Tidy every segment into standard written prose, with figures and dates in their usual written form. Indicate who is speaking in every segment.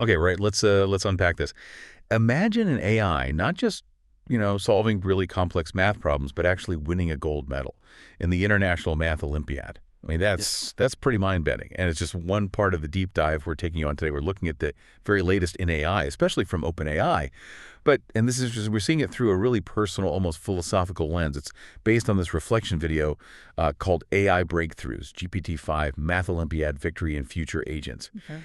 Speaker 1: Okay, right. Let's unpack this. Imagine an AI not just, solving really complex math problems, but actually winning a gold medal in the International Math Olympiad. I mean,
Speaker 2: Yeah.
Speaker 1: that's pretty mind-bending, and it's just one part of the deep dive we're taking you on today. We're looking at the very latest in AI, especially from OpenAI. And this is just, we're seeing it through a really personal, almost philosophical lens. It's based on this reflection video called AI Breakthroughs, GPT-5, Math Olympiad Victory and Future Agents.
Speaker 2: Okay.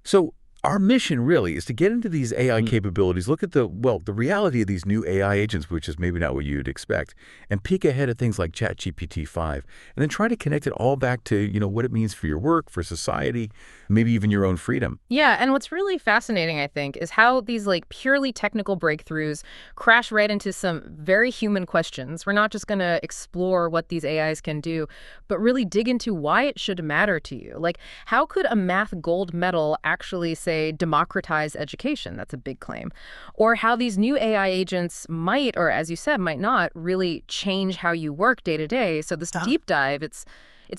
Speaker 1: So our mission really is to get into these AI
Speaker 2: Mm.
Speaker 1: capabilities, look at the reality of these new AI agents, which is maybe not what you'd expect, and peek ahead at things like ChatGPT-5, and then try to connect it all back to, what it means for your work, for society, maybe even your own freedom.
Speaker 2: Yeah, and what's really fascinating, I think, is how these purely technical breakthroughs crash right into some very human questions. We're not just going to explore what these AIs can do, but really dig into why it should matter to you. Like, how could a math gold medal actually, say, democratize education? That's a big claim. Or how these new AI agents might, or as you said, might not, really change how you work day to day. So this
Speaker 1: Ah.
Speaker 2: deep dive, it's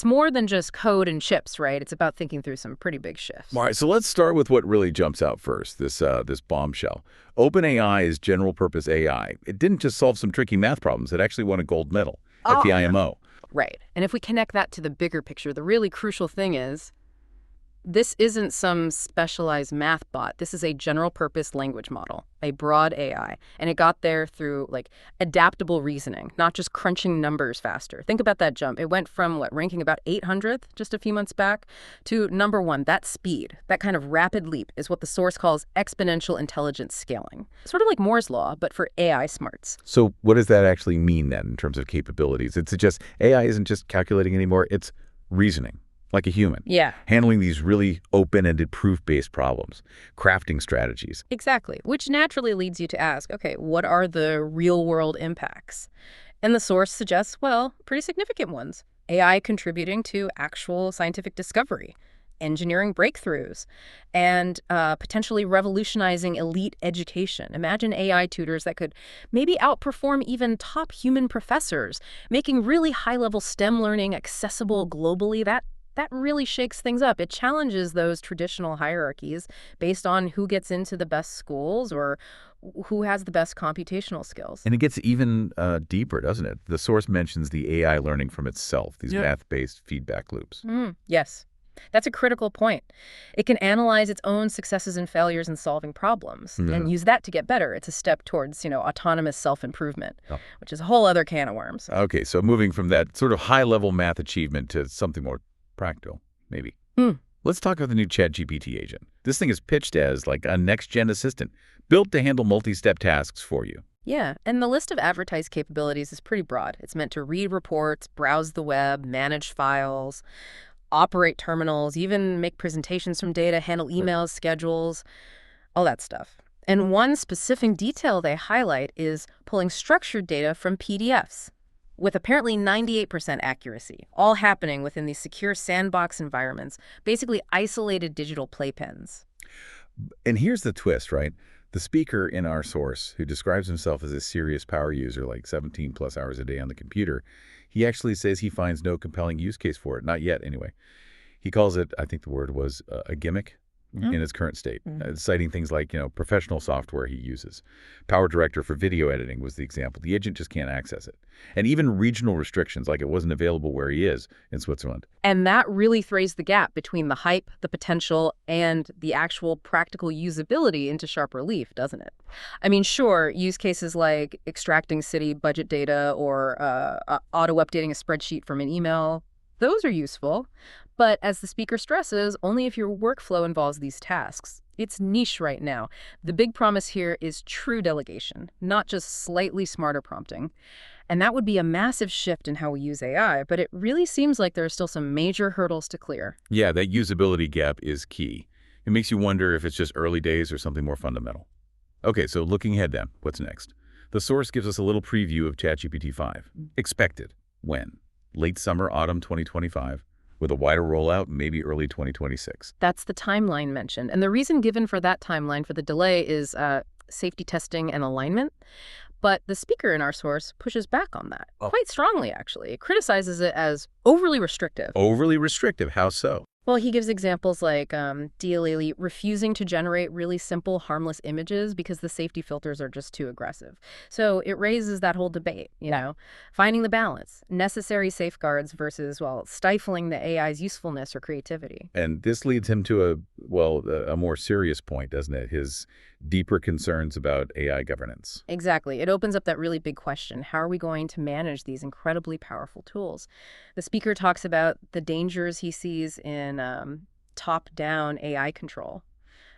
Speaker 2: more than just code and chips, right? It's about thinking through some pretty big shifts.
Speaker 1: All right, so let's start with what really jumps out first, this bombshell. OpenAI is general purpose AI. It didn't just solve some tricky math problems. It actually won a gold medal at the
Speaker 2: Oh,
Speaker 1: IMO.
Speaker 2: right. And if we connect that to the bigger picture, the really crucial thing is this isn't some specialized math bot. This is a general purpose language model, a broad AI. And it got there through adaptable reasoning, not just crunching numbers faster. Think about that jump. It went from ranking about 800th just a few months back to number one. That speed, that kind of rapid leap is what the source calls exponential intelligence scaling. Sort of like Moore's law, but for AI smarts.
Speaker 1: So what does that actually mean then in terms of capabilities? It's just AI isn't just calculating anymore. It's reasoning like a human,
Speaker 2: Yeah.
Speaker 1: handling these really open-ended proof-based problems, crafting strategies.
Speaker 2: Exactly, which naturally leads you to ask, okay, what are the real-world impacts? And the source suggests, well, pretty significant ones. AI contributing to actual scientific discovery, engineering breakthroughs, and potentially revolutionizing elite education. Imagine AI tutors that could maybe outperform even top human professors, making really high-level STEM learning accessible globally. That really shakes things up. It challenges those traditional hierarchies based on who gets into the best schools or who has the best computational skills.
Speaker 1: And it gets even deeper, doesn't it? The source mentions the AI learning from itself, these
Speaker 2: Yeah.
Speaker 1: math-based feedback loops.
Speaker 2: Yes, that's a critical point. It can analyze its own successes and failures in solving problems and use that to get better. It's a step towards, autonomous self-improvement,
Speaker 1: Oh.
Speaker 2: which is a whole other can of worms.
Speaker 1: Okay, so moving from that sort of high-level math achievement to something more practical, maybe.
Speaker 2: Hmm.
Speaker 1: Let's talk about the new ChatGPT agent. This thing is pitched as like a next-gen assistant, built to handle multi-step tasks for you.
Speaker 2: Yeah, and the list of advertised capabilities is pretty broad. It's meant to read reports, browse the web, manage files, operate terminals, even make presentations from data, handle emails, schedules, all that stuff. And one specific detail they highlight is pulling structured data from PDFs with apparently 98% accuracy, all happening within these secure sandbox environments, basically isolated digital playpens.
Speaker 1: And here's the twist, right? The speaker in our source, who describes himself as a serious power user, like 17 plus hours a day on the computer, he actually says he finds no compelling use case for it, not yet anyway. He calls it, I think the word was a gimmick in its current state, citing things like, professional software he uses. Power Director for video editing was the example. The agent just can't access it. And even regional restrictions, like it wasn't available where he is in Switzerland.
Speaker 2: And that really throws the gap between the hype, the potential, and the actual practical usability into sharp relief, doesn't it? I mean, sure, use cases like extracting city budget data or auto-updating a spreadsheet from an email, those are useful. But as the speaker stresses, only if your workflow involves these tasks. It's niche right now. The big promise here is true delegation, not just slightly smarter prompting. And that would be a massive shift in how we use AI, but it really seems like there are still some major hurdles to clear.
Speaker 1: Yeah, that usability gap is key. It makes you wonder if it's just early days or something more fundamental. Okay, so looking ahead then, what's next? The source gives us a little preview of ChatGPT 5. Expected. When? Late summer, autumn 2025, with a wider rollout, maybe early 2026.
Speaker 2: That's the timeline mentioned. And the reason given for that timeline for the delay is safety testing and alignment. But the speaker in our source pushes back on that
Speaker 1: Oh.
Speaker 2: quite strongly, actually. It criticizes it as overly restrictive.
Speaker 1: Overly restrictive, how so?
Speaker 2: Well, he gives examples like DLA refusing to generate really simple, harmless images because the safety filters are just too aggressive. So it raises that whole debate, finding the balance, necessary safeguards versus, well, stifling the AI's usefulness or creativity.
Speaker 1: And this leads him to a more serious point, doesn't it? His deeper concerns about AI governance.
Speaker 2: Exactly. It opens up that really big question. How are we going to manage these incredibly powerful tools? The speaker talks about the dangers he sees in top-down AI control,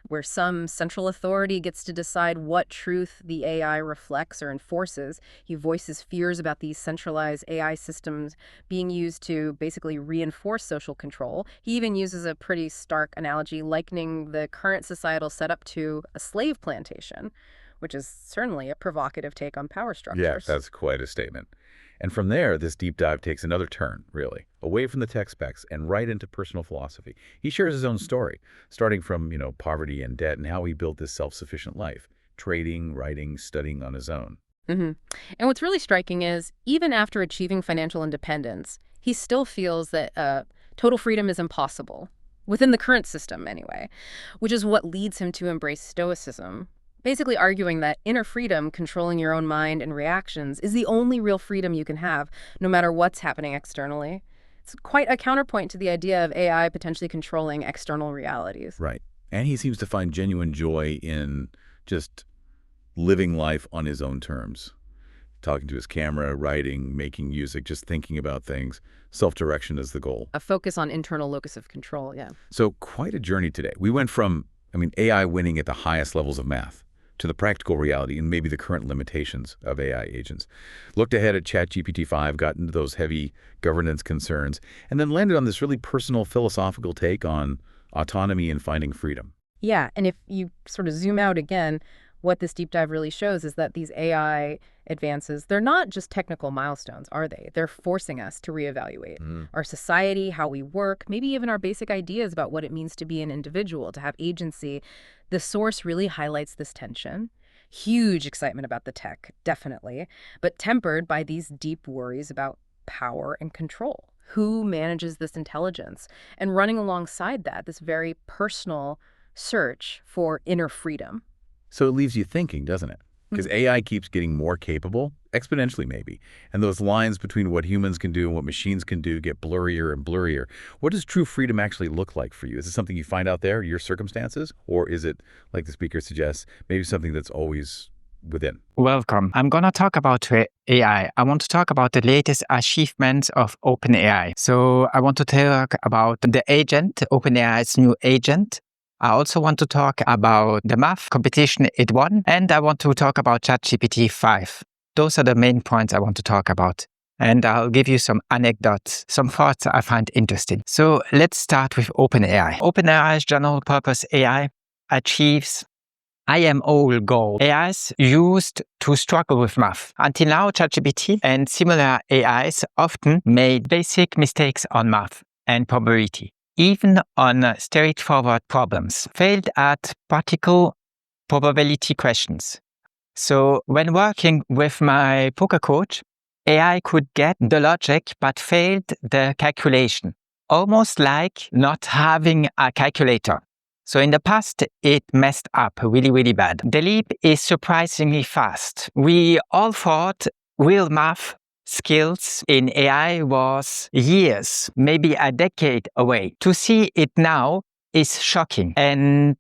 Speaker 2: where some central authority gets to decide what truth the AI reflects or enforces. He voices fears about these centralized AI systems being used to basically reinforce social control. He even uses a pretty stark analogy likening the current societal setup to a slave plantation, which is certainly a provocative take on power
Speaker 1: Yeah,
Speaker 2: structures.
Speaker 1: that's quite a statement. And from there, this deep dive takes another turn, really, away from the tech specs and right into personal philosophy. He shares his own story, starting from, poverty and debt and how he built this self-sufficient life, trading, writing, studying on his own.
Speaker 2: hmm And what's really striking is, even after achieving financial independence, he still feels that total freedom is impossible, within the current system anyway, which is what leads him to embrace Stoicism, basically arguing that inner freedom, controlling your own mind and reactions, is the only real freedom you can have, no matter what's happening externally. It's quite a counterpoint to the idea of AI potentially controlling external realities.
Speaker 1: Right. And he seems to find genuine joy in just living life on his own terms, talking to his camera, writing, making music, just thinking about things. Self-direction is the goal.
Speaker 2: A focus on internal locus of control, yeah.
Speaker 1: So quite a journey today. We went from, AI winning at the highest levels of math to the practical reality and maybe the current limitations of AI agents. Looked ahead at ChatGPT 5, got into those heavy governance concerns, and then landed on this really personal philosophical take on autonomy and finding freedom.
Speaker 2: Yeah, and if you sort of zoom out again, what this deep dive really shows is that these AI advances, they're not just technical milestones, are they? They're forcing us to reevaluate our society, how we work, maybe even our basic ideas about what it means to be an individual, to have agency. The source really highlights this tension. Huge excitement about the tech, definitely, but tempered by these deep worries about power and control. Who manages this intelligence? And running alongside that, this very personal search for inner freedom.
Speaker 1: So it leaves you thinking, doesn't it? Because AI keeps getting more capable, exponentially maybe, and those lines between what humans can do and what machines can do get blurrier and blurrier. What does true freedom actually look like for you? Is it something you find out there, your circumstances, or is it, like the speaker suggests, maybe something that's always within?
Speaker 3: Welcome. I'm going to talk about AI. I want to talk about the latest achievements of OpenAI. So I want to talk about the agent, OpenAI's new agent. I also want to talk about the math competition it won, and I want to talk about ChatGPT 5. Those are the main points I want to talk about. And I'll give you some anecdotes, some thoughts I find interesting. So let's start with OpenAI. OpenAI's general purpose AI achieves IMO goal. AIs used to struggle with math. Until now, ChatGPT and similar AIs often made basic mistakes on math and probability. Even on straightforward problems, failed at practical probability questions. So when working with my poker coach, AI could get the logic but failed the calculation, almost like not having a calculator. So in the past, it messed up really, really bad. The leap is surprisingly fast. We all thought real math skills in AI was years, maybe a decade away. To see it now is shocking and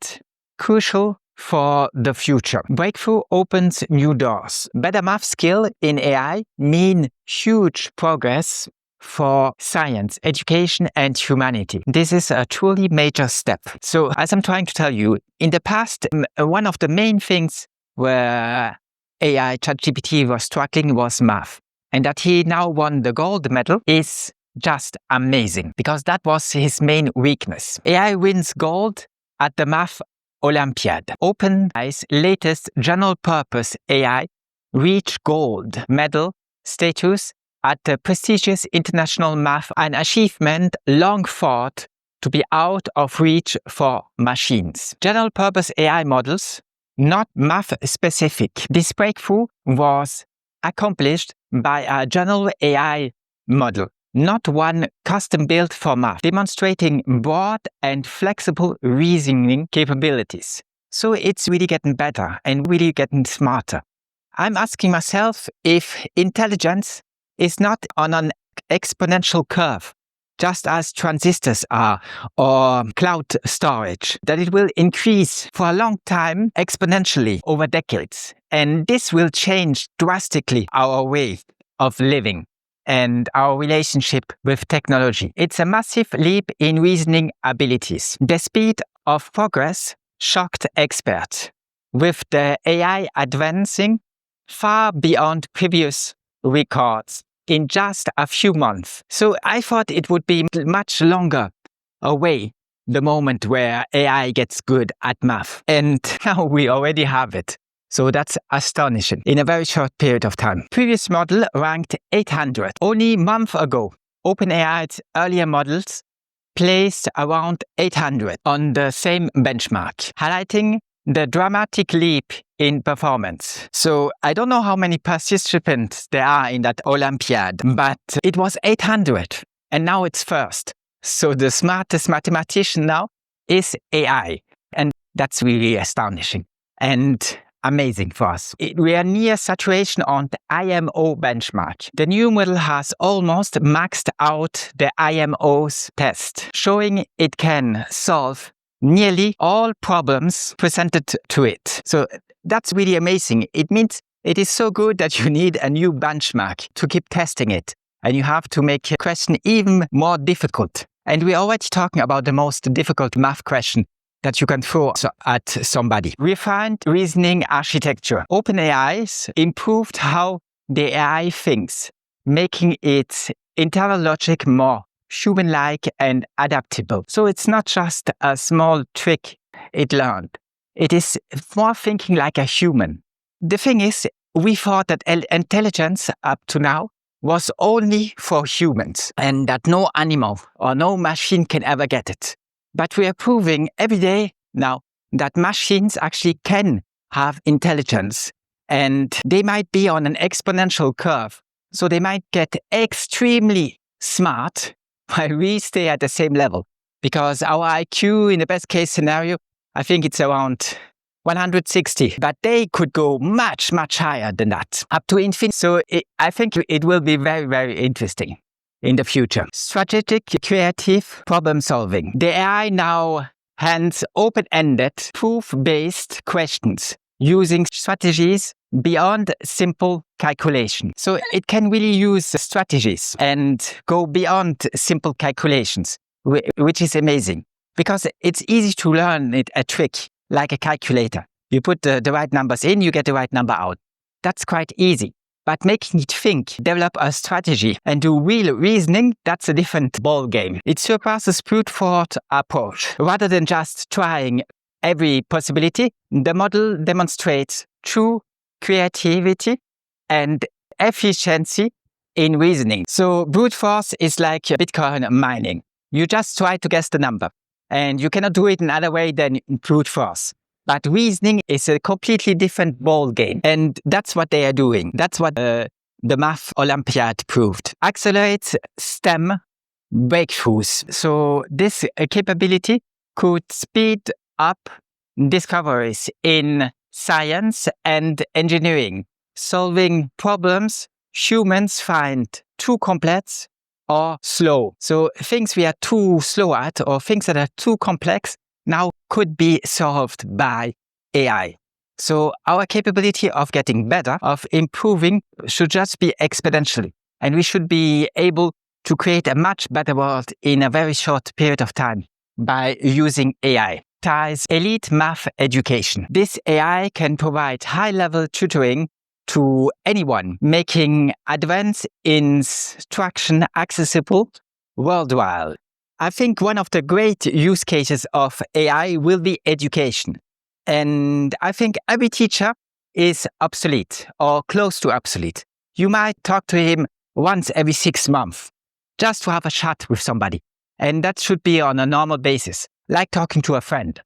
Speaker 3: crucial for the future. Breakthrough opens new doors. Better math skill in AI mean huge progress for science, education, and humanity. This is a truly major step. So as I'm trying to tell you, in the past, one of the main things where AI ChatGPT was struggling was math. And that he now won the gold medal is just amazing because that was his main weakness. AI wins gold at the Math Olympiad. OpenAI's latest general purpose AI reached gold medal status at the prestigious International Math, an achievement long thought to be out of reach for machines. General purpose AI models, not math specific. This breakthrough was accomplished by a general AI model, not one custom-built for math, demonstrating broad and flexible reasoning capabilities. So it's really getting better and really getting smarter. I'm asking myself if intelligence is not on an exponential curve, just as transistors are, or cloud storage, that it will increase for a long time exponentially over decades. And this will change drastically our way of living and our relationship with technology. It's a massive leap in reasoning abilities. The speed of progress shocked experts, with the AI advancing far beyond previous records in just a few months. So I thought it would be much longer away, the moment where AI gets good at math. And now we already have it. So that's astonishing in a very short period of time. Previous model ranked 800. Only a month ago, OpenAI's earlier models placed around 800 on the same benchmark, highlighting the dramatic leap in performance. So I don't know how many participants there are in that Olympiad, but it was 800 and now it's first. So the smartest mathematician now is AI. And that's really astonishing and amazing for us. We are near saturation on the IMO benchmark. The new model has almost maxed out the IMO's test, showing it can solve nearly all problems presented to it. So that's really amazing. It means it is so good that you need a new benchmark to keep testing it. And you have to make a question even more difficult. And we're already talking about the most difficult math question that you can throw at somebody. Refined reasoning architecture. OpenAI improved how the AI thinks, making its internal logic more human-like and adaptable. So it's not just a small trick it learned. It is more thinking like a human. The thing is, we thought that intelligence up to now was only for humans and that no animal or no machine can ever get it. But we are proving every day now that machines actually can have intelligence and they might be on an exponential curve. So they might get extremely smart while we stay at the same level. Because our IQ in the best case scenario, I think it's around 160, but they could go much, much higher than that, up to infinity. So I think it will be very, very interesting in the future. Strategic, creative problem solving. The AI now handles open-ended, proof-based questions using strategies beyond simple calculation. So it can really use strategies and go beyond simple calculations, which is amazing. Because it's easy to learn a trick like a calculator. You put the right numbers in, you get the right number out. That's quite easy. But making it think, develop a strategy, and do real reasoning, that's a different ball game. It surpasses brute force approach. Rather than just trying every possibility, the model demonstrates true creativity and efficiency in reasoning. So brute force is like Bitcoin mining. You just try to guess the number, and you cannot do it another way than brute force. But reasoning is a completely different ball game. And that's what they are doing. That's what the Math Olympiad proved. Accelerates STEM breakthroughs. So this capability could speed up discoveries in science and engineering, solving problems humans find too complex or slow. So things we are too slow at or things that are too complex now could be solved by AI. So our capability of getting better, of improving, should just be exponential. And we should be able to create a much better world in a very short period of time by using AI. Ties elite math education. This AI can provide high-level tutoring to anyone, making advanced instruction accessible worldwide. I think one of the great use cases of AI will be education. And I think every teacher is obsolete or close to obsolete. You might talk to him once every 6 months just to have a chat with somebody. And that should be on a normal basis, like talking to a friend.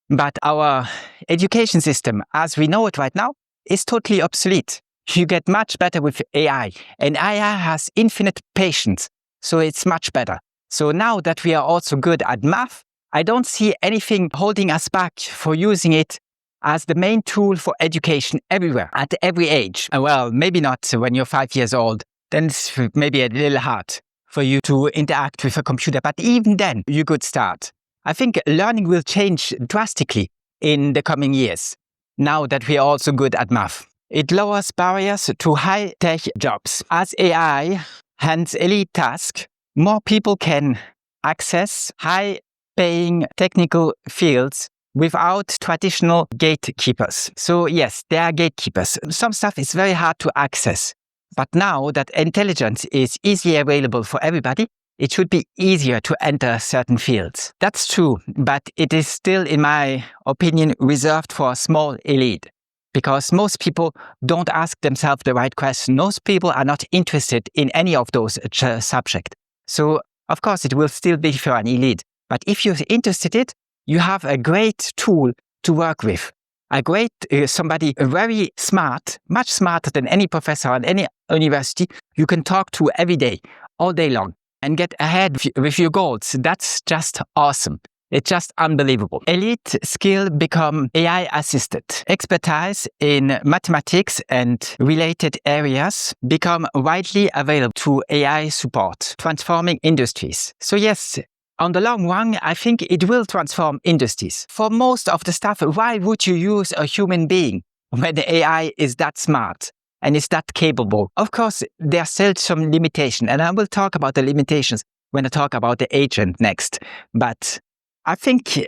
Speaker 3: But our education system, as we know it right now, is totally obsolete. You get much better with AI. And AI has infinite patience So it's much better. So now that we are also good at math, I don't see anything holding us back for using it as the main tool for education everywhere, at every age. Well, maybe not when you're 5 years old. Then it's maybe a little hard for you to interact with a computer. But even then, you could start. I think learning will change drastically in the coming years, now that we are also good at math. It lowers barriers to high-tech jobs. As AI hands elite tasks, more people can access high-paying technical fields without traditional gatekeepers. So yes, there are gatekeepers. Some stuff is very hard to access. But now that intelligence is easily available for everybody, it should be easier to enter certain fields. That's true, but it is still, in my opinion, reserved for a small elite. Because most people don't ask themselves the right question. Most people are not interested in any of those subjects. So, of course, it will still be for an elite. But if you're interested in it, you have a great tool to work with. A great somebody very smart, much smarter than any professor at any university, you can talk to every day, all day long, and get ahead with your goals. That's just awesome. It's just unbelievable. Elite skill become AI assisted. Expertise in mathematics and related areas become widely available through AI support, transforming industries. So yes, on the long run, I think it will transform industries. For most of the stuff, why would you use a human being when the AI is that smart and is that capable? Of course, there are still some limitations, and I will talk about the limitations when I talk about the agent next. But I think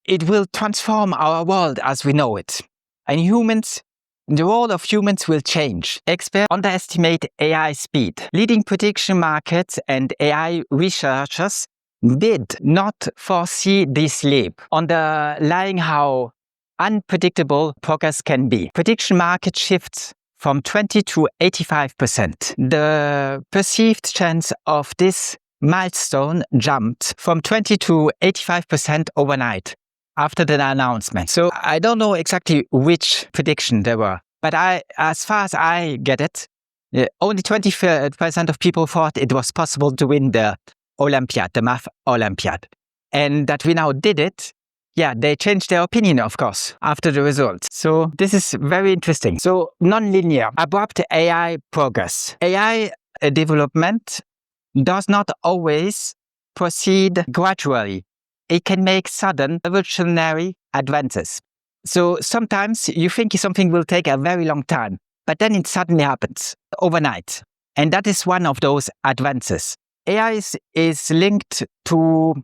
Speaker 3: it will transform our world as we know it. And the role of humans will change. Experts underestimate AI speed. Leading prediction markets and AI researchers did not foresee this leap, underlying how unpredictable progress can be. Prediction market shifts from 20 to 85%. The perceived chance of this milestone jumped from 20 to 85% overnight after the announcement. So I don't know exactly which prediction there were, but as far as I get it, only 20% of people thought it was possible to win the Olympiad, the Math Olympiad. And that we now did it, they changed their opinion, of course, after the results. So this is very interesting. So nonlinear, abrupt AI progress. AI development does not always proceed gradually. It can make sudden revolutionary advances. So sometimes you think something will take a very long time, but then it suddenly happens overnight. And that is one of those advances. AI is linked to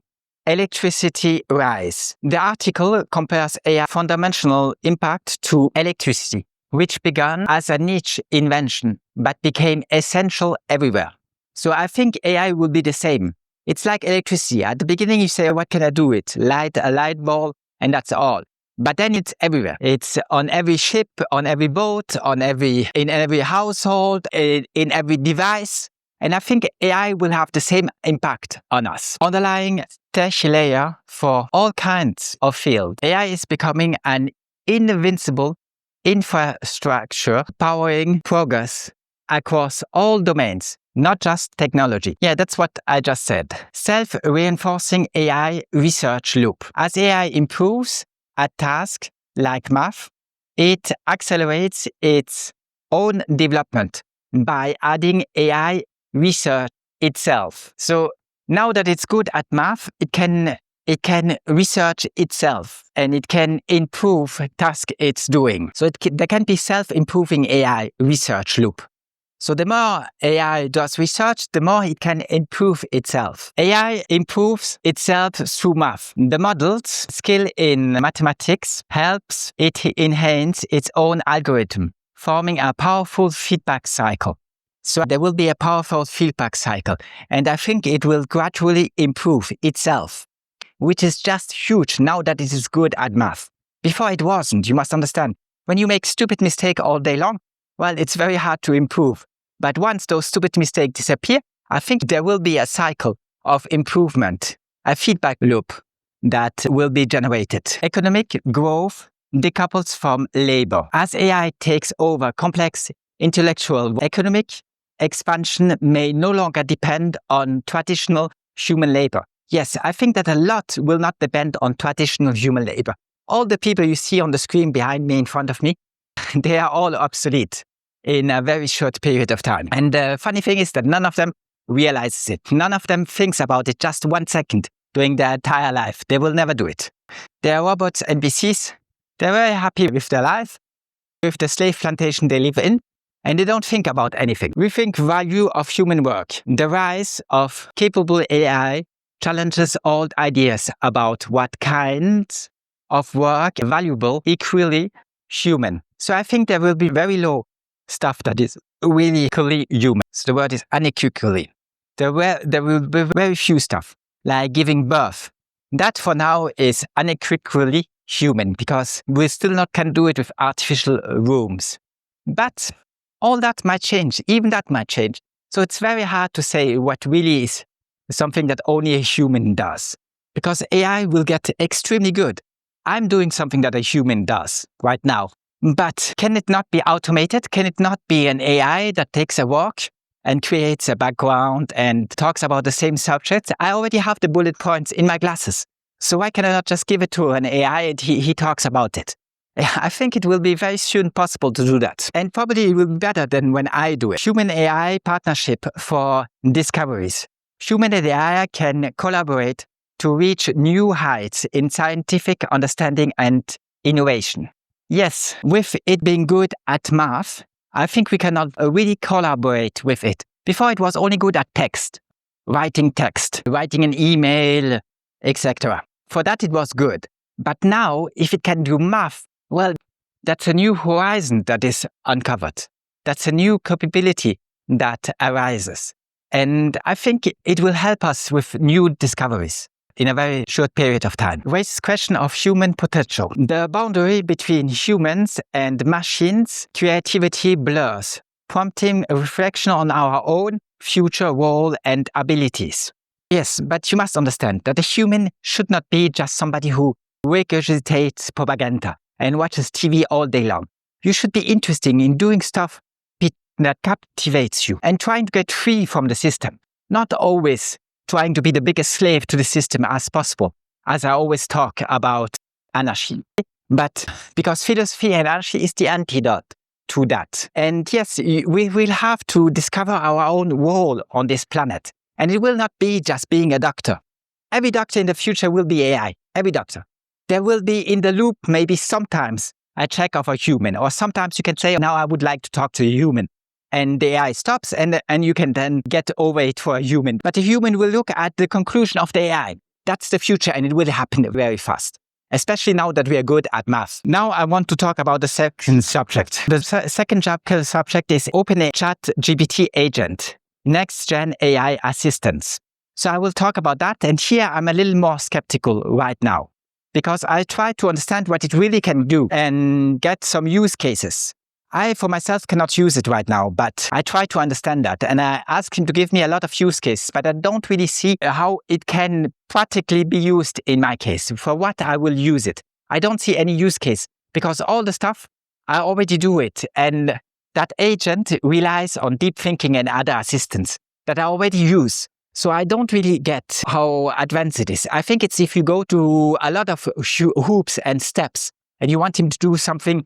Speaker 3: electricity rise. The article compares AI fundamental impact to electricity, which began as a niche invention, but became essential everywhere. So I think AI will be the same. It's like electricity. At the beginning, you say, what can I do with? Light a light bulb, and that's all. But then it's everywhere. It's on every ship, on every boat, in every household, in every device. And I think AI will have the same impact on us. Underlying tech layer for all kinds of fields. AI is becoming an invincible infrastructure powering progress across all domains, not just technology. Yeah, that's what I just said. Self-reinforcing AI research loop. As AI improves at tasks like math, it accelerates its own development by adding AI research itself. So now that it's good at math, it can research itself and it can improve task it's doing. So there can be self-improving AI research loop. So the more AI does research, the more it can improve itself. AI improves itself through math. The model's skill in mathematics helps it enhance its own algorithm, forming a powerful feedback cycle. So there will be a powerful feedback cycle, and I think it will gradually improve itself, which is just huge now that it is good at math. Before it wasn't, you must understand. When you make stupid mistakes all day long, well, it's very hard to improve. But once those stupid mistakes disappear, I think there will be a cycle of improvement, a feedback loop that will be generated. Economic growth decouples from labor. As AI takes over complex intellectual, economic expansion may no longer depend on traditional human labor. Yes, I think that a lot will not depend on traditional human labor. All the people you see on the screen behind me, in front of me, they are all obsolete in a very short period of time. And the funny thing is that none of them realizes it. None of them thinks about it just 1 second during their entire life. They will never do it. They are robots, NPCs. They're very happy with their life, with the slave plantation they live in, and they don't think about anything. We think value of human work. The rise of capable AI challenges old ideas about what kinds of work valuable, equally human. So I think there will be very low stuff that is really equally human. So the word is unequivocally. There will be very few stuff, like giving birth. That for now is unequivocally human, because we still not can do it with artificial wombs. But all that might change, even that might change. So it's very hard to say what really is something that only a human does, because AI will get extremely good. I'm doing something that a human does right now. But can it not be automated? Can it not be an AI that takes a walk and creates a background and talks about the same subjects? I already have the bullet points in my glasses. So why can I not just give it to an AI and he talks about it? I think it will be very soon possible to do that. And probably it will be better than when I do it. Human AI partnership for discoveries. Human and AI can collaborate to reach new heights in scientific understanding and innovation. Yes, with it being good at math, I think we cannot really collaborate with it. Before it was only good at text, writing an email, etc. For that it was good. But now, if it can do math, well, that's a new horizon that is uncovered. That's a new capability that arises. And I think it will help us with new discoveries in a very short period of time. Raises question of human potential. The boundary between humans and machines' creativity blurs, prompting a reflection on our own future role and abilities. Yes, but you must understand that a human should not be just somebody who regurgitates propaganda and watches TV all day long. You should be interested in doing stuff that captivates you and trying to get free from the system, not always trying to be the biggest slave to the system as possible, as I always talk about anarchy. But because philosophy and anarchy is the antidote to that. And yes, we will have to discover our own role on this planet. And it will not be just being a doctor. Every doctor in the future will be AI, every doctor. There will be in the loop maybe sometimes a check of a human, or sometimes you can say, now I would like to talk to a human. And the AI stops and you can then get over it for a human. But the human will look at the conclusion of the AI. That's the future, and it will happen very fast, especially now that we are good at math. Now I want to talk about the second subject. The second subject is OpenAI ChatGPT agent, next-gen AI assistants. So I will talk about that, and here I'm a little more skeptical right now, because I try to understand what it really can do and get some use cases. I, for myself, cannot use it right now, but I try to understand that. And I ask him to give me a lot of use cases, but I don't really see how it can practically be used in my case. For what I will use it. I don't see any use case, because all the stuff, I already do it. And that agent relies on deep thinking and other assistants that I already use. So I don't really get how advanced it is. I think it's if you go to a lot of hoops and steps, and you want him to do something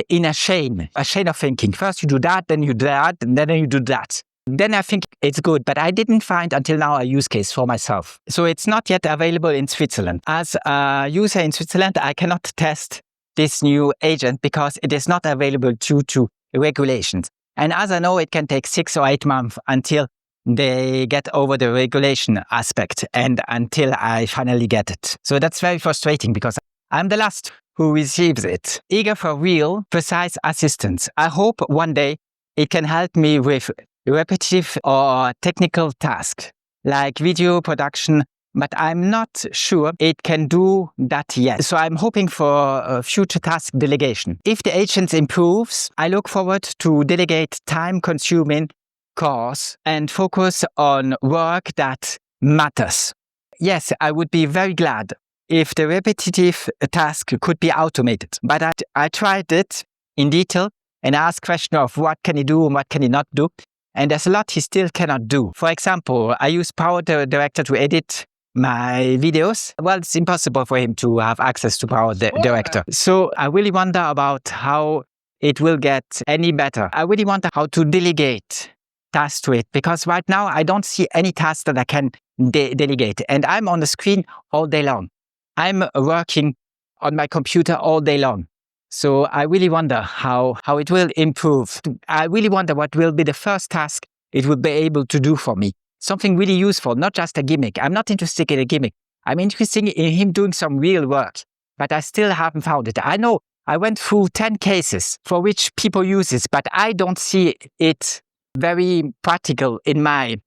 Speaker 3: in a chain of thinking. First you do that, then you do that, and then you do that. Then I think it's good, but I didn't find until now a use case for myself. So it's not yet available in Switzerland. As a user in Switzerland, I cannot test this new agent because it is not available due to regulations. And as I know, it can take 6 or 8 months until they get over the regulation aspect and until I finally get it. So that's very frustrating because I'm the last who receives it. Eager for real, precise assistance. I hope one day it can help me with repetitive or technical tasks like video production, but I'm not sure it can do that yet. So I'm hoping for future task delegation. If the agent improves, I look forward to delegate time-consuming course and focus on work that matters. Yes, I would be very glad if the repetitive task could be automated. But I tried it in detail and asked questions of what can he do and what can he not do. And there's a lot he still cannot do. For example, I use Power Director to edit my videos. Well, it's impossible for him to have access to Power Director. So I really wonder about how it will get any better. I really wonder how to delegate tasks to it, because right now I don't see any task that I can delegate. And I'm on the screen all day long. I'm working on my computer all day long. So I really wonder how it will improve. I really wonder what will be the first task it will be able to do for me. Something really useful, not just a gimmick. I'm not interested in a gimmick. I'm interested in him doing some real work, but I still haven't found it. I know I went through 10 cases for which people use it, but I don't see it very practical in my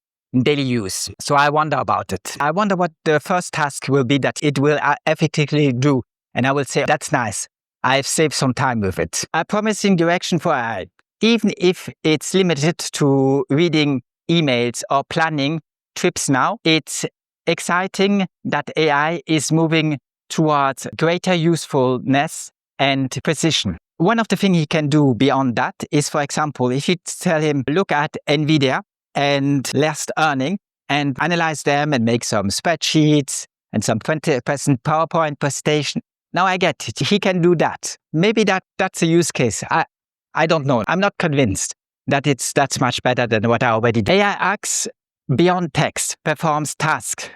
Speaker 3: daily use. So I wonder about it. I wonder what the first task will be that it will effectively do. And I will say, that's nice. I've saved some time with it. A promising direction for AI, even if it's limited to reading emails or planning trips now, it's exciting that AI is moving towards greater usefulness and precision. One of the things he can do beyond that is, for example, if you tell him, look at NVIDIA and last earning and analyze them and make some spreadsheets and some 20% PowerPoint presentation. Now I get it. He can do that. Maybe that's a use case. I don't know. I'm not convinced that that's much better than what I already did. AI acts beyond text, performs tasks.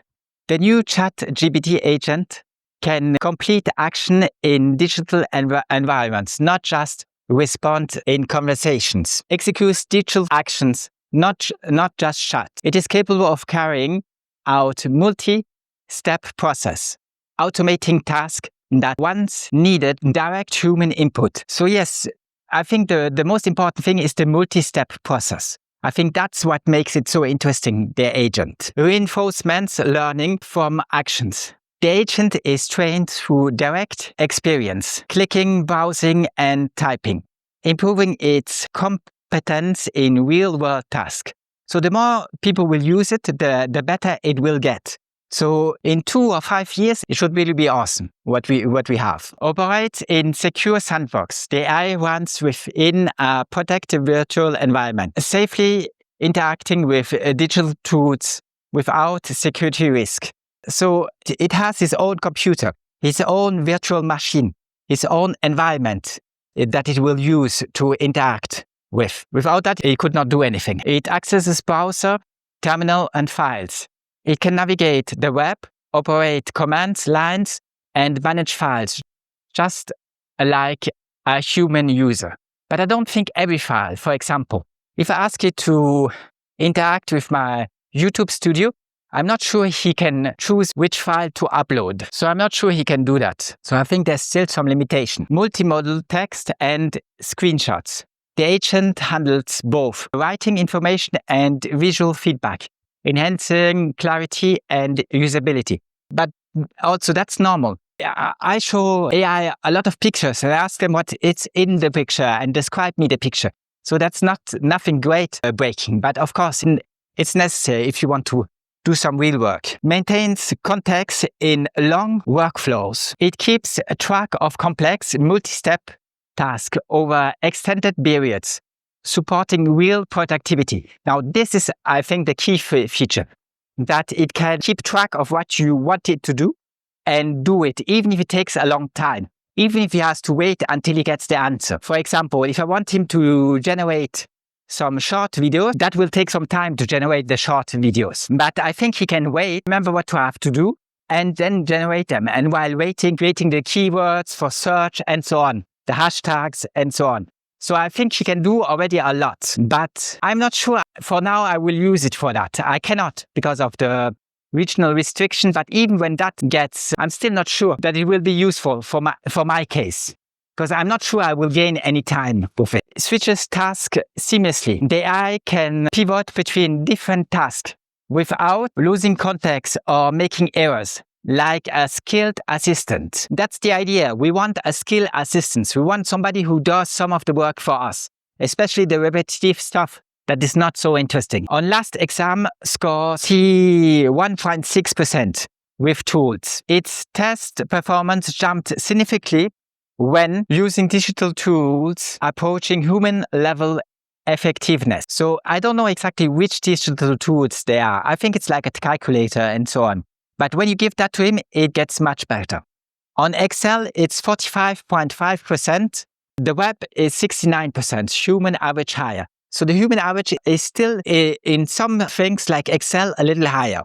Speaker 3: The new ChatGPT agent can complete action in digital environments, not just respond in conversations. Executes digital actions, not just chat. It is capable of carrying out multi-step process, automating tasks that once needed direct human input. So yes, I think the most important thing is the multi-step process. I think that's what makes it so interesting, the agent. Reinforcements learning from actions. The agent is trained through direct experience, clicking, browsing, and typing, improving its competence in real-world tasks. So the more people will use it, the better it will get. So in 2 or 5 years, it should really be awesome what we have. Operates in secure sandbox. The AI runs within a protected virtual environment, safely interacting with digital tools without security risk. So it has its own computer, its own virtual machine, its own environment that it will use to interact with. Without that, it could not do anything. It accesses browser, terminal, and files. It can navigate the web, operate commands, lines, and manage files, just like a human user. But I don't think every file, for example, if I ask it to interact with my YouTube studio, I'm not sure he can choose which file to upload. So I'm not sure he can do that. So I think there's still some limitation. Multimodal text and screenshots. The agent handles both writing information and visual feedback, enhancing clarity and usability. But also that's normal. I show AI a lot of pictures and I ask them what is in the picture and describe me the picture. So that's nothing great breaking, but of course it's necessary if you want to do some real work. Maintains context in long workflows. It keeps a track of complex multi-step tasks over extended periods, supporting real productivity. Now, this is, I think, the key feature, that it can keep track of what you want it to do and do it, even if it takes a long time, even if he has to wait until he gets the answer. For example, if I want him to generate some short videos, that will take some time to generate the short videos. But I think he can wait, remember what to have to do, and then generate them. And while waiting, creating the keywords for search and so on, the hashtags and so on. So I think he can do already a lot, but I'm not sure for now I will use it for that. I cannot because of the regional restriction, but even when that gets, I'm still not sure that it will be useful for my case, because I'm not sure I will gain any time with it. It switches tasks seamlessly. The AI can pivot between different tasks without losing context or making errors, like a skilled assistant. That's the idea. We want a skilled assistant. We want somebody who does some of the work for us, especially the repetitive stuff that is not so interesting. On last exam scores, he 1.6% with tools. Its test performance jumped significantly when using digital tools approaching human level effectiveness. So I don't know exactly which digital tools they are. I think it's like a calculator and so on. But when you give that to him, it gets much better. On Excel, it's 45.5%. The web is 69%, human average higher. So the human average is still in some things like Excel a little higher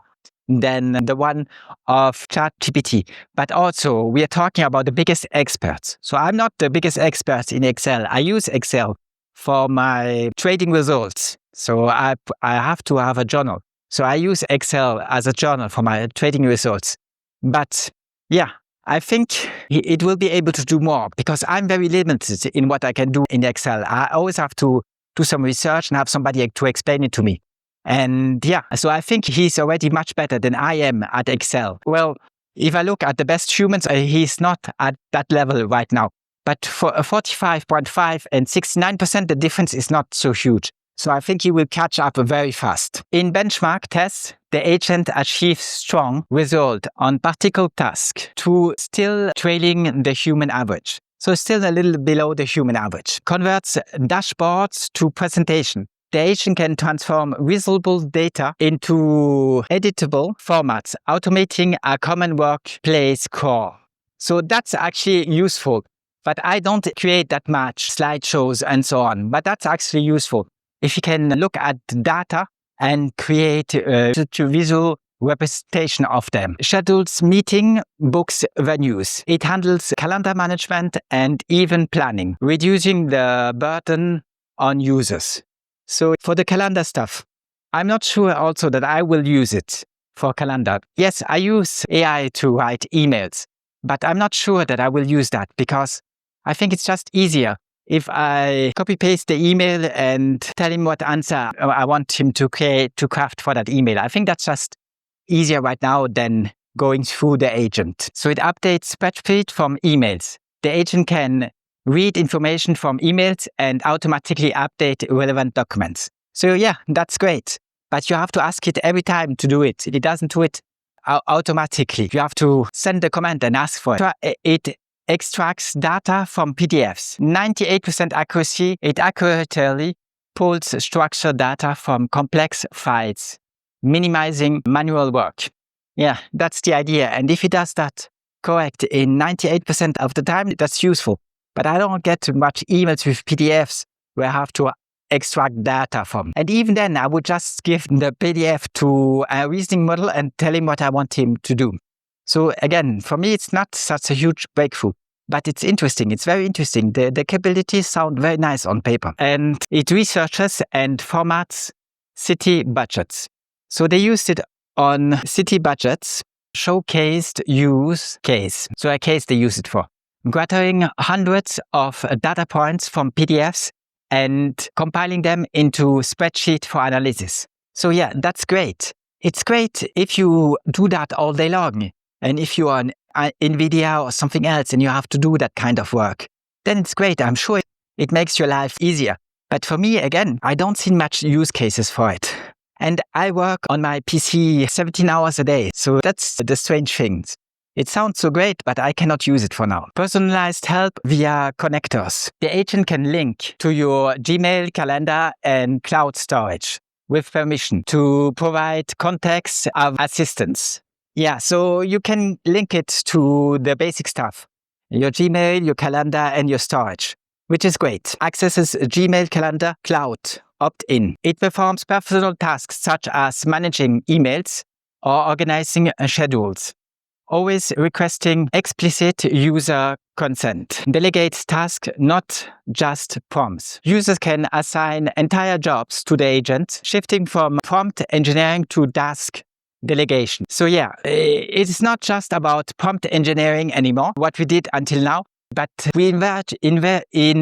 Speaker 3: than the one of ChatGPT. But also, we are talking about the biggest experts. So I'm not the biggest expert in Excel. I use Excel for my trading results. So I have to have a journal. So I use Excel as a journal for my trading results. But yeah, I think it will be able to do more because I'm very limited in what I can do in Excel. I always have to do some research and have somebody to explain it to me. And yeah, so I think he's already much better than I am at Excel. Well, if I look at the best humans, he's not at that level right now. But for a 45.5 and 69%, the difference is not so huge. So I think he will catch up very fast. In benchmark tests, the agent achieves strong result on particular task to still trailing the human average. So still a little below the human average. Converts dashboards to presentation. The agent can transform reasonable data into editable formats, automating a common workplace core. So that's actually useful. But I don't create that much slideshows and so on. But that's actually useful. If you can look at data and create a visual representation of them. Schedules meeting, books venues. It handles calendar management and event planning, reducing the burden on users. So for the calendar stuff, I'm not sure also that I will use it for calendar. Yes, I use AI to write emails, but I'm not sure that I will use that because I think it's just easier if I copy-paste the email and tell him what answer I want him to craft for that email. I think that's just easier right now than going through the agent. So it updates spreadsheet from emails. The agent can read information from emails and automatically update relevant documents. So yeah, that's great. But you have to ask it every time to do it. It doesn't do it automatically. You have to send the command and ask for it. It extracts data from PDFs. 98% accuracy. It accurately pulls structured data from complex files, minimizing manual work. Yeah, that's the idea. And if it does that correct in 98% of the time, that's useful. But I don't get much emails with PDFs where I have to extract data from. And even then, I would just give the PDF to a reasoning model and tell him what I want him to do. So again, for me, it's not such a huge breakthrough, but it's interesting. It's very interesting. The capabilities sound very nice on paper. And it researches and formats city budgets. So they used it on city budgets, showcased use case. So a case they use it for. Gathering hundreds of data points from PDFs and compiling them into spreadsheet for analysis. So yeah, that's great. It's great if you do that all day long. And if you are an NVIDIA or something else and you have to do that kind of work, then it's great. I'm sure it makes your life easier. But for me, again, I don't see much use cases for it. And I work on my PC 17 hours a day. So that's the strange thing. It sounds so great, but I cannot use it for now. Personalized help via connectors. The agent can link to your Gmail, calendar, and cloud storage with permission to provide context of assistance. Yeah, so you can link it to the basic stuff. Your Gmail, your calendar, and your storage, which is great. Accesses Gmail, calendar, cloud, opt-in. It performs personal tasks such as managing emails or organizing schedules. Always requesting explicit user consent. Delegates tasks, not just prompts. Users can assign entire jobs to the agent, shifting from prompt engineering to task delegation. So yeah, it's not just about prompt engineering anymore, what we did until now, but we in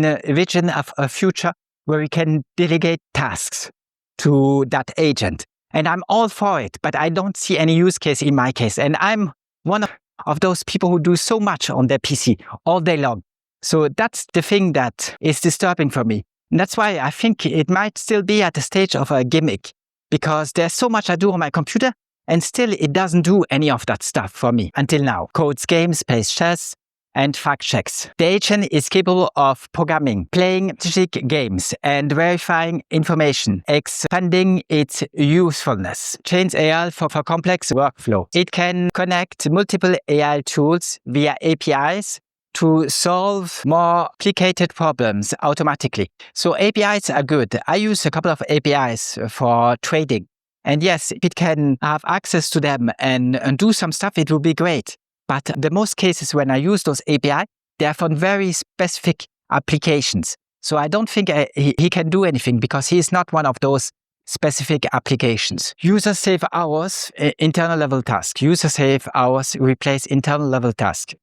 Speaker 3: a vision of a future where we can delegate tasks to that agent. And I'm all for it, but I don't see any use case in my case. And I'm one of those people who do so much on their PC all day long. So that's the thing that is disturbing for me. And that's why I think it might still be at the stage of a gimmick, because there's so much I do on my computer and still it doesn't do any of that stuff for me until now. Codes games, plays chess, and fact checks. The agent is capable of programming, playing strategic games, and verifying information, expanding its usefulness. Trains AI for complex workflow. It can connect multiple AI tools via APIs to solve more complicated problems automatically. So APIs are good. I use a couple of APIs for trading. And yes, if it can have access to them and do some stuff, it will be great. But the most cases when I use those API, they are for very specific applications. So I don't think he can do anything because he is not one of those specific applications. Users save hours, internal level task. Users save hours, replace internal level task.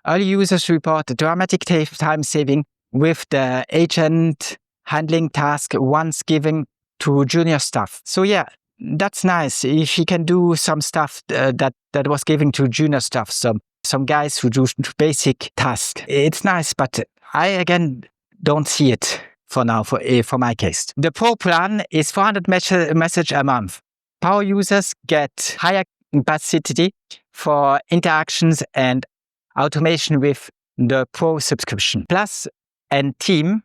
Speaker 3: Early users report dramatic time saving with the agent handling task once given to junior staff. So yeah, that's nice. If he can do some stuff that was given to junior staff, some guys who do basic tasks, it's nice, but I again don't see it for now for my case. The Pro plan is 400 message a month. Power users get higher capacity for interactions and automation with the Pro subscription. Plus and Team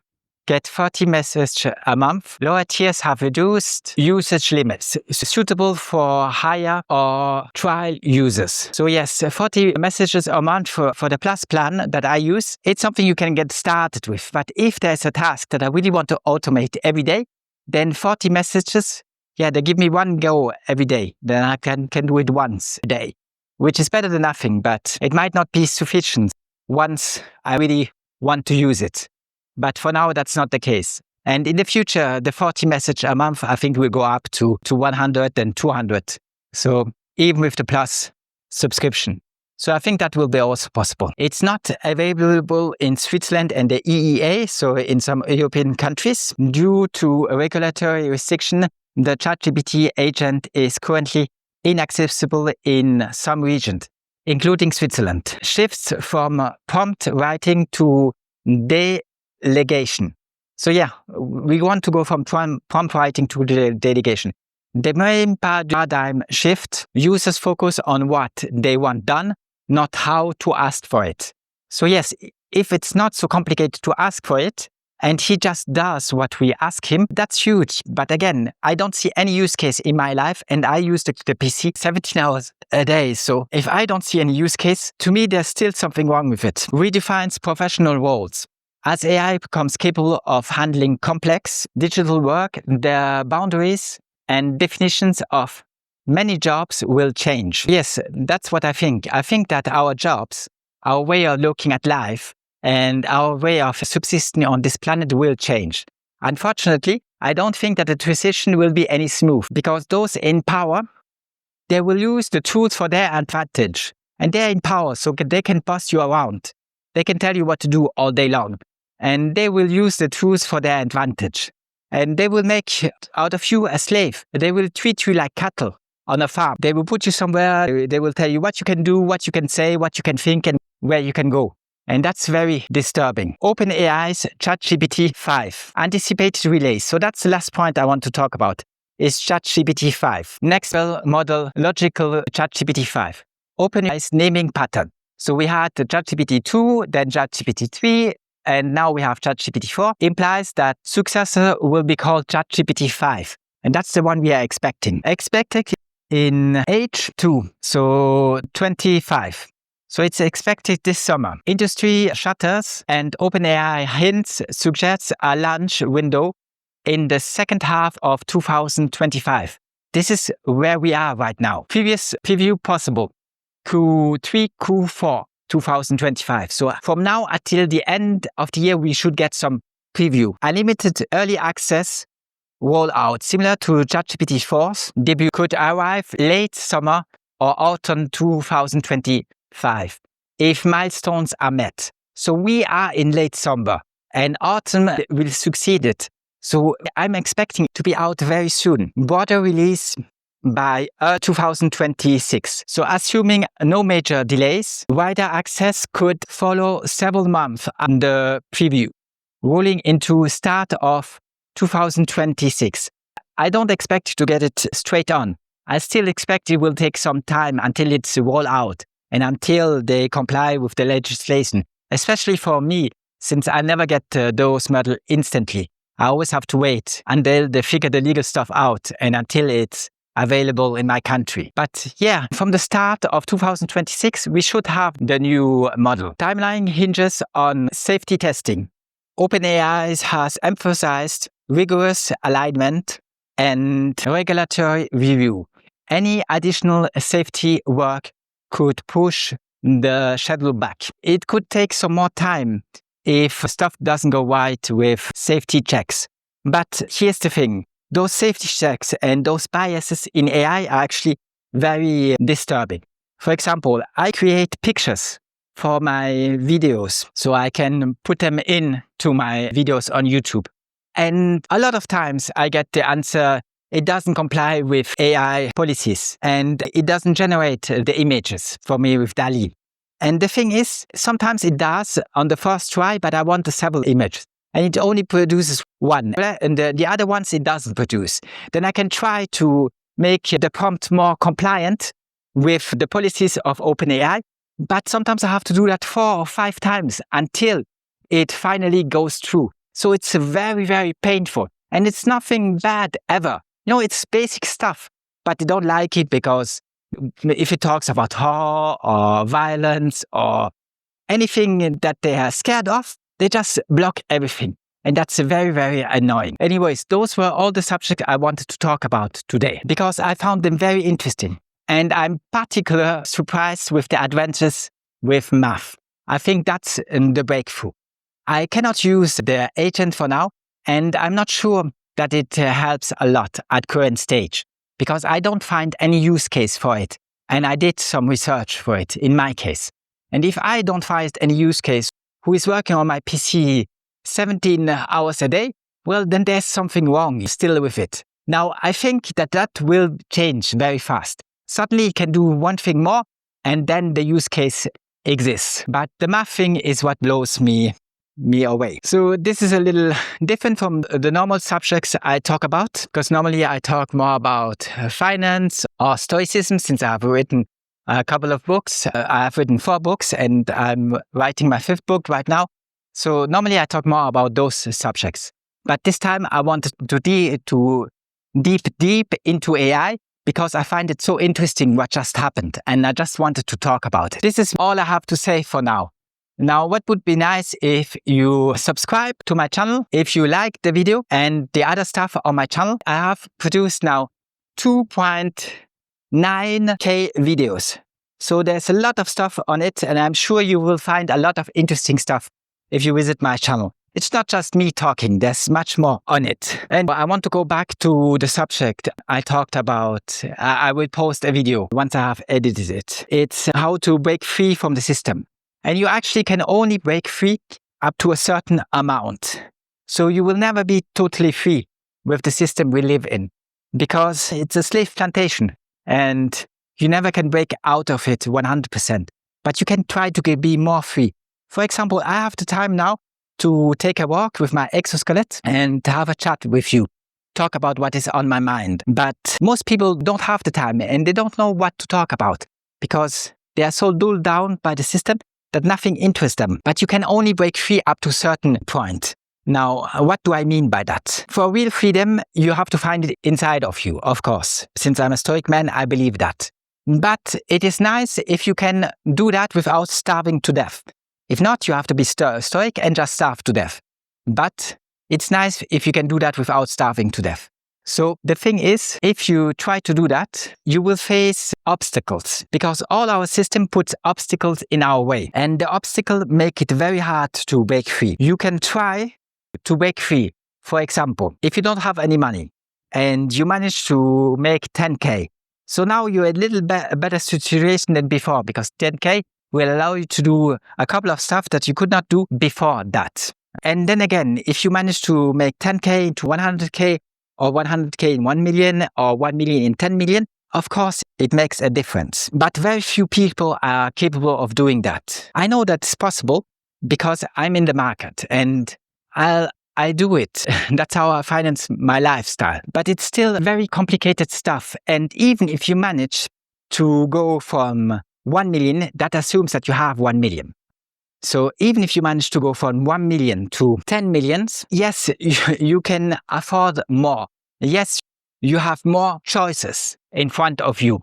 Speaker 3: get 30 messages a month. Lower tiers have reduced usage limits, suitable for higher or trial users. So yes, 40 messages a month for the Plus plan that I use. It's something you can get started with. But if there's a task that I really want to automate every day, then 40 messages, yeah, they give me one go every day. Then I can do it once a day, which is better than nothing, but it might not be sufficient once I really want to use it. But for now, that's not the case. And in the future, the 40 message a month, I think will go up to 100 and 200. So even with the Plus subscription. So I think that will be also possible. It's not available in Switzerland and the EEA, so in some European countries. Due to a regulatory restriction, the ChatGPT agent is currently inaccessible in some regions, including Switzerland. Shifts from prompt writing to delegation. So yeah, we want to go from prompt writing to delegation. The main paradigm shift, users focus on what they want done, not how to ask for it. So yes, if it's not so complicated to ask for it, and he just does what we ask him, that's huge. But again, I don't see any use case in my life, and I use the PC 17 hours a day. So if I don't see any use case, to me, there's still something wrong with it. Redefines professional roles. As AI becomes capable of handling complex digital work, the boundaries and definitions of many jobs will change. Yes, that's what I think. I think that our jobs, our way of looking at life, and our way of subsisting on this planet will change. Unfortunately, I don't think that the transition will be any smooth because those in power, they will use the tools for their advantage. And they're in power, so they can boss you around. They can tell you what to do all day long. And they will use the tools for their advantage. And they will make out of you a slave. They will treat you like cattle on a farm. They will put you somewhere. They will tell you what you can do, what you can say, what you can think, and where you can go. And that's very disturbing. OpenAI's ChatGPT 5, anticipated release. So that's the last point I want to talk about, is ChatGPT 5. Next model, logical ChatGPT 5. OpenAI's naming pattern. So we had the ChatGPT 2, then ChatGPT 3, and now we have ChatGPT 4, implies that successor will be called ChatGPT 5. And that's the one we are expecting. Expected in H2, so 25. So it's expected this summer. Industry shutters and OpenAI hints suggests a launch window in the second half of 2025. This is where we are right now. Previous preview possible. Q3, Q4, 2025. So from now until the end of the year, we should get some preview. Unlimited early access rollout, similar to ChatGPT 4's debut, could arrive late summer or autumn 2025 if milestones are met. So we are in late summer and autumn will succeed it. So I'm expecting it to be out very soon. Broader release by 2026. So assuming no major delays, wider access could follow several months on the preview, rolling into start of 2026. I don't expect to get it straight on. I still expect it will take some time until it's rolled out and until they comply with the legislation. especially for me, since I never get those models instantly. I always have to wait until they figure the legal stuff out and until it's available in my country. But yeah, from the start of 2026, we should have the new model. Timeline hinges on safety testing. OpenAI has emphasized rigorous alignment and regulatory review. Any additional safety work could push the schedule back. It could take some more time if stuff doesn't go right with safety checks. But here's the thing. Those safety checks and those biases in AI are actually very disturbing. For example, I create pictures for my videos so I can put them into my videos on YouTube. And a lot of times I get the answer, it doesn't comply with AI policies and it doesn't generate the images for me with DALL-E. And the thing is, sometimes it does on the first try, but I want several images. And it only produces one. And the other ones it doesn't produce. Then I can try to make the prompt more compliant with the policies of OpenAI. But sometimes I have to do that 4 or 5 times until it finally goes through. So it's very, very painful. And it's nothing bad ever. It's basic stuff. But they don't like it because if it talks about horror or violence or anything that they are scared of, they just block everything. And that's very, very annoying. Anyways, those were all the subjects I wanted to talk about today because I found them very interesting. And I'm particularly surprised with the advances with math. I think that's the breakthrough. I cannot use the agent for now, and I'm not sure that it helps a lot at current stage because I don't find any use case for it. And I did some research for it in my case. And if I don't find any use case who is working on my PC 17 hours a day, well, then there's something wrong still with it. Now, I think that will change very fast. Suddenly it can do one thing more, and then the use case exists. But the math thing is what blows me away. So this is a little different from the normal subjects I talk about, because normally I talk more about finance or stoicism, since I've written a couple of books. I've written 4 books, and I'm writing my 5th book right now. So normally I talk more about those subjects. But this time I wanted to deep into AI because I find it so interesting what just happened, and I just wanted to talk about it. This is all I have to say for now. Now, what would be nice if you subscribe to my channel, if you like the video and the other stuff on my channel. I have produced now 2.9K videos. So there's a lot of stuff on it, and I'm sure you will find a lot of interesting stuff if you visit my channel. It's not just me talking, there's much more on it. And I want to go back to the subject I talked about. I will post a video once I have edited it. It's how to break free from the system. And you actually can only break free up to a certain amount. So you will never be totally free with the system we live in because it's a slave plantation and you never can break out of it 100%. But you can try to be more free. For example, I have the time now to take a walk with my exoskeleton and have a chat with you, talk about what is on my mind. But most people don't have the time and they don't know what to talk about because they are so dulled down by the system that nothing interests them. But you can only break free up to a certain point. Now, what do I mean by that? For real freedom, you have to find it inside of you, of course. Since I'm a Stoic man, I believe that. But it is nice if you can do that without starving to death. If not, you have to be stoic and just starve to death. But it's nice if you can do that without starving to death. So the thing is, if you try to do that, you will face obstacles because all our system puts obstacles in our way. And the obstacle make it very hard to break free. You can try to break free. For example, if you don't have any money and you manage to make 10K. So now you're a little better situation than before because 10K will allow you to do a couple of stuff that you could not do before that. And then again, if you manage to make 10K into 100K or 100K in 1 million or 1 million in 10 million, of course, it makes a difference. But very few people are capable of doing that. I know that's possible because I'm in the market and I do it. That's how I finance my lifestyle. But it's still very complicated stuff. And even if you manage to go from 1 million, that assumes that you have 1 million. So even if you manage to go from 1 million to 10 millions, yes, you can afford more. Yes, you have more choices in front of you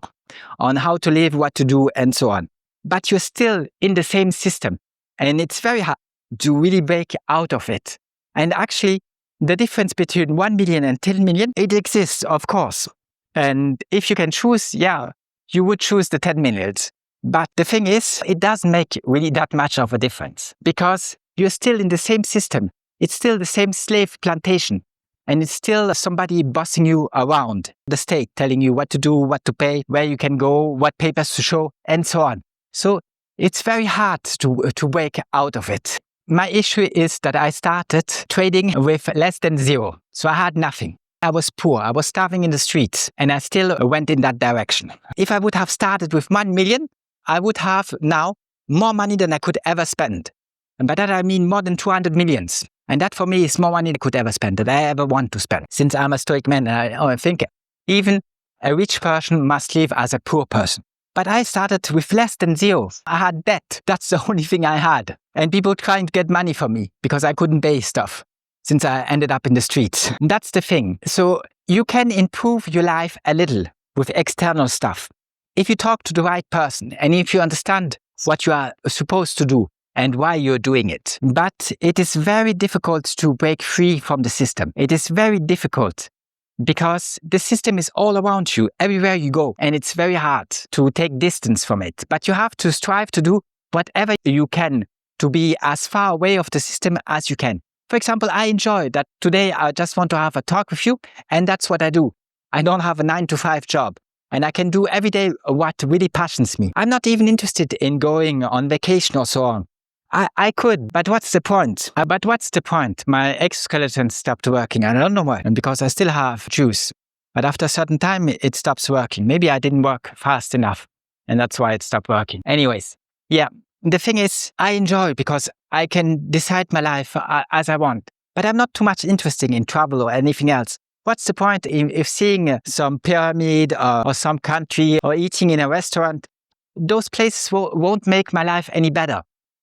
Speaker 3: on how to live, what to do, and so on. But you're still in the same system. And it's very hard to really break out of it. And actually, the difference between 1 million and 10 million, it exists, of course. And if you can choose, yeah, you would choose the 10 millions. But the thing is, it doesn't make really that much of a difference because you're still in the same system. It's still the same slave plantation. And it's still somebody bossing you around the state, telling you what to do, what to pay, where you can go, what papers to show, and so on. So it's very hard to break out of it. My issue is that I started trading with less than zero. So I had nothing. I was poor. I was starving in the streets. And I still went in that direction. If I would have started with 1 million, I would have now more money than I could ever spend. And by that I mean more than 200 millions. And that for me is more money I could ever spend, that I ever want to spend. Since I'm a Stoic man, I think even a rich person must live as a poor person. But I started with less than zero. I had debt. That's the only thing I had. And people trying to get money from me because I couldn't pay stuff since I ended up in the streets. And that's the thing. So you can improve your life a little with external stuff. If you talk to the right person and if you understand what you are supposed to do and why you're doing it. But it is very difficult to break free from the system. It is very difficult because the system is all around you, everywhere you go, and it's very hard to take distance from it. But you have to strive to do whatever you can to be as far away of the system as you can. For example, I enjoy that today I just want to have a talk with you, and that's what I do. I don't have a 9-to-5 job. And I can do every day what really passions me. I'm not even interested in going on vacation or so on. I could, but what's the point? My exoskeleton stopped working. I don't know why. And because I still have juice. But after a certain time, it stops working. Maybe I didn't work fast enough. And that's why it stopped working. Anyways, yeah. The thing is, I enjoy because I can decide my life as I want. But I'm not too much interested in travel or anything else. What's the point if seeing some pyramid or some country or eating in a restaurant? Those places won't make my life any better.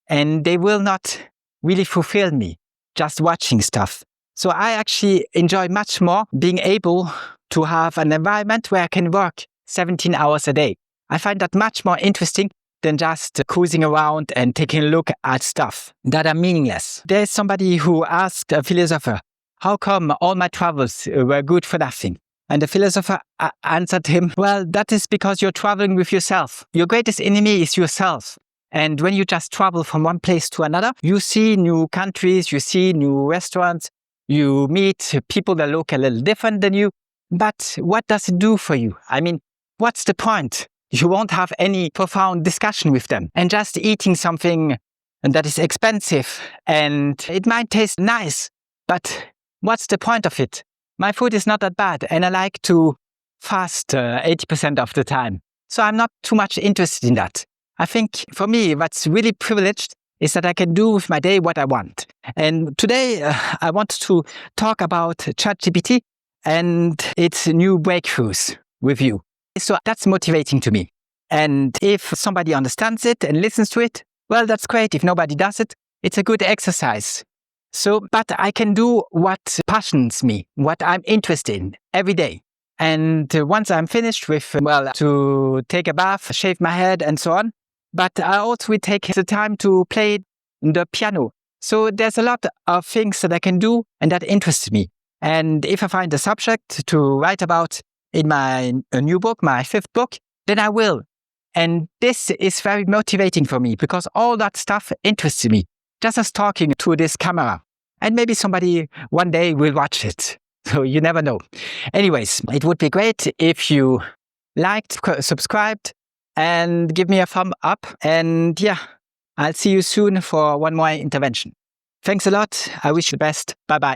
Speaker 3: And they will not really fulfill me just watching stuff. So I actually enjoy much more being able to have an environment where I can work 17 hours a day. I find that much more interesting than just cruising around and taking a look at stuff that are meaningless. There's somebody who asked a philosopher, how come all my travels were good for nothing? And the philosopher answered him, well, that is because you're traveling with yourself. Your greatest enemy is yourself. And when you just travel from one place to another, you see new countries, you see new restaurants, you meet people that look a little different than you. But what does it do for you? I mean, what's the point? You won't have any profound discussion with them. And just eating something that is expensive and it might taste nice, but what's the point of it? My food is not that bad and I like to fast 80% of the time. So I'm not too much interested in that. I think for me, what's really privileged is that I can do with my day what I want. And today I want to talk about ChatGPT and its new breakthroughs with you. So that's motivating to me. And if somebody understands it and listens to it, well, that's great. If nobody does it, it's a good exercise. So, but I can do what passions me, what I'm interested in every day. And once I'm finished with, to take a bath, shave my head and so on, but I also will take the time to play the piano. So there's a lot of things that I can do and that interests me. And if I find a subject to write about in my new book, my 5th book, then I will. And this is very motivating for me because all that stuff interests me. Just as talking to this camera. And maybe somebody one day will watch it. So you never know. Anyways, it would be great if you liked, subscribed, and give me a thumb up. And yeah, I'll see you soon for one more intervention. Thanks a lot. I wish you the best. Bye-bye.